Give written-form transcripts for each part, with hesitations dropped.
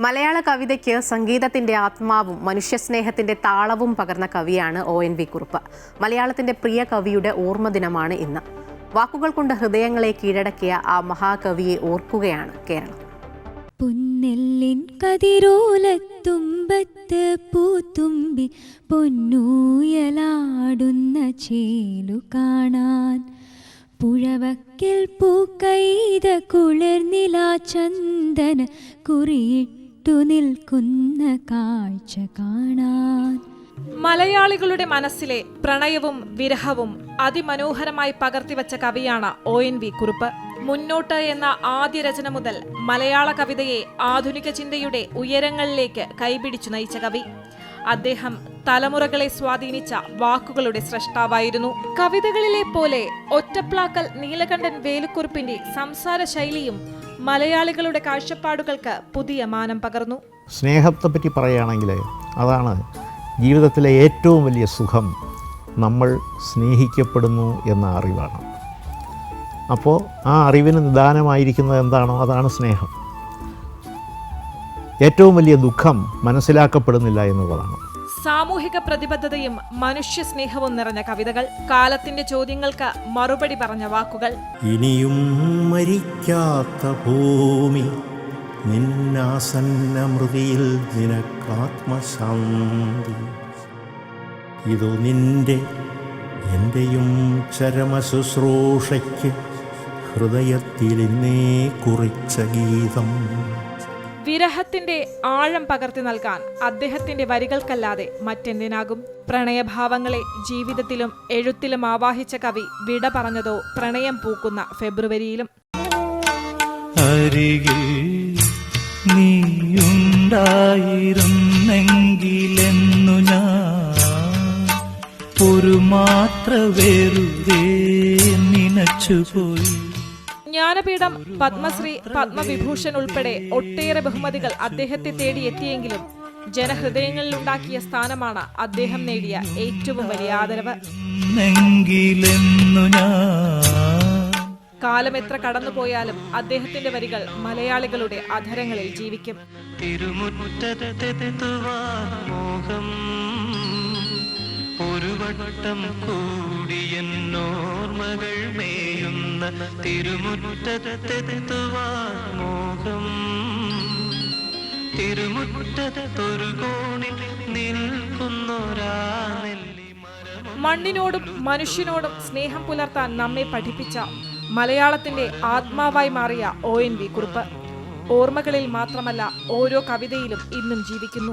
മലയാള കവിതയ്ക്ക് സംഗീതത്തിന്റെ ആത്മാവും മനുഷ്യസ്നേഹത്തിന്റെ താളവും പകർന്ന കവിയാണ് ONV കുറുപ്പ്. മലയാളത്തിന്റെ പ്രിയ കവിയുടെ ഓർമ്മദിനമാണ് ഇന്ന്. വാക്കുകൾ കൊണ്ട് ഹൃദയങ്ങളെ കീഴടക്കിയ ആ മഹാകവിയെ ഓർക്കുകയാണ് കേരളം. പുന്നെല്ലിൻ കതിരോലത്തുമ്പത്ത് പൂത്തുമ്പി പൊന്നൂയലാടുന്ന ചേലു കാണാൻ, പുഴവക്കിൽ പൂക്കൈത കുളിർനിലാ ചന്ദന കുറിയിട്ടു നിൽക്കുന്ന കാഴ്ച കാണാൻ. മലയാളികളുടെ മനസ്സിലെ പ്രണയവും വിരഹവും അതിമനോഹരമായി പകർത്തിവച്ച കവിയാണ് ONV കുറുപ്പ്. മുന്നോട്ട് എന്ന ആദ്യ രചന മുതൽ മലയാള കവിതയെ ആധുനിക ചിന്തയുടെ ഉയരങ്ങളിലേക്ക് കൈപിടിച്ചു നയിച്ച കവി. അദ്ദേഹം തലമുറകളെ സ്വാധീനിച്ച വാക്കുകളുടെ സ്രഷ്ടാവായിരുന്നു. കവിതകളിലെ പോലെ ഒറ്റപ്ലാക്കൽ നീലകണ്ഠൻ വേലുക്കുറുപ്പിന്റെ സംസാര ശൈലിയും മലയാളികളുടെ കാഴ്ചപ്പാടുകൾക്ക് പുതിയ മാനം പകർന്നു. സ്നേഹത്തെപ്പറ്റി പറയുകയാണെങ്കിൽ അതാണ് ജീവിതത്തിലെ ഏറ്റവും വലിയ സുഖം. നമ്മൾ സ്നേഹിക്കപ്പെടുന്നു എന്ന അറിവാണ്. അപ്പോൾ ആ അറിവിന് നിദാനമായിരിക്കുന്നത് എന്താണോ അതാണ് സ്നേഹം. ഏറ്റവും വലിയ ദുഃഖം മനസ്സിലാക്കപ്പെടുന്നില്ല എന്നുള്ളതാണ്. സാമൂഹിക പ്രതിബദ്ധതയും മനുഷ്യ സ്നേഹവും നിറഞ്ഞ കവിതകൾ, കാലത്തിന്റെ ചോദ്യങ്ങൾക്ക് മറുപടി പറഞ്ഞ വാക്കുകൾ. ഇനിയും മരിക്കാത്ത ഭൂമി നിന്നാസന്നമൃതിയിൽ നിനക്കാത്മശാന്തി, ഇതു നിന്റെ എൻ്റെയും ചരമശുശ്രൂഷയ്ക്ക് ഹൃദയത്തിലിന്നേ കുറിച്ച ഗീതം. വിരഹത്തിന്റെ ആഴം പകർത്തി നൽകാൻ അദ്ദേഹത്തിന്റെ വരികൾക്കല്ലാതെ മറ്റെന്തിനാകും? പ്രണയഭാവങ്ങളെ ജീവിതത്തിലും എഴുത്തിലും ആവാഹിച്ച കവി വിട പറഞ്ഞതോ പ്രണയം പൂക്കുന്ന ഫെബ്രുവരിയിലും. അരികിൽ നീയുണ്ടായിരുന്നെങ്കിലെന്നു ഞാൻ ഒരു മാത്ര വെറുതെ നനച്ചുപോയി. ജ്ഞാനപീഠം, പത്മശ്രീ, പത്മവിഭൂഷൺ ഉൾപ്പെടെ ഒട്ടേറെ ബഹുമതികൾ അദ്ദേഹത്തെ തേടിയെത്തിയെങ്കിലും ജനഹൃദയങ്ങളിലുണ്ടാക്കിയ സ്ഥാനമാണ് അദ്ദേഹം നേടിയ ഏറ്റവും വലിയ ആദരവ്. കാലം എത്ര കടന്നുപോയാലും അദ്ദേഹത്തിന്റെ വരികൾ മലയാളികളുടെ അധരങ്ങളിൽ ജീവിക്കും. ഒരു വട്ടം കൂടിയെന്നോർമകൾ മേയുന്ന തിരുമുറ്റത്തെത്തുവാൻ മോഹം, തിരുമുറ്റത്തൊരു കോണിൽ നിൽക്കുന്നൊരാ നെല്ലി മരം. മണ്ണിനോടും മനുഷ്യനോടും സ്നേഹം പുലർത്താൻ നമ്മെ പഠിപ്പിച്ച മലയാളത്തിന്റെ ആത്മാവായി മാറിയ ONV കുറുപ്പ് ഓർമ്മകളിൽ മാത്രമല്ല ഓരോ കവിതയിലും ഇന്നും ജീവിക്കുന്നു.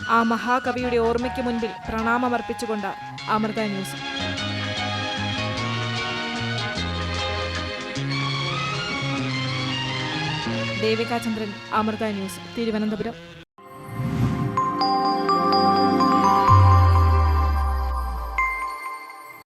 ആ മഹാകവിയുടെ ഓർമ്മയ്ക്ക് മുൻപിൽ പ്രണാമമർപ്പിച്ചുകൊണ്ട് അമൃത ന്യൂസ്. ദേവിക ചന്ദ്രൻ, അമൃത ന്യൂസ്, തിരുവനന്തപുരം.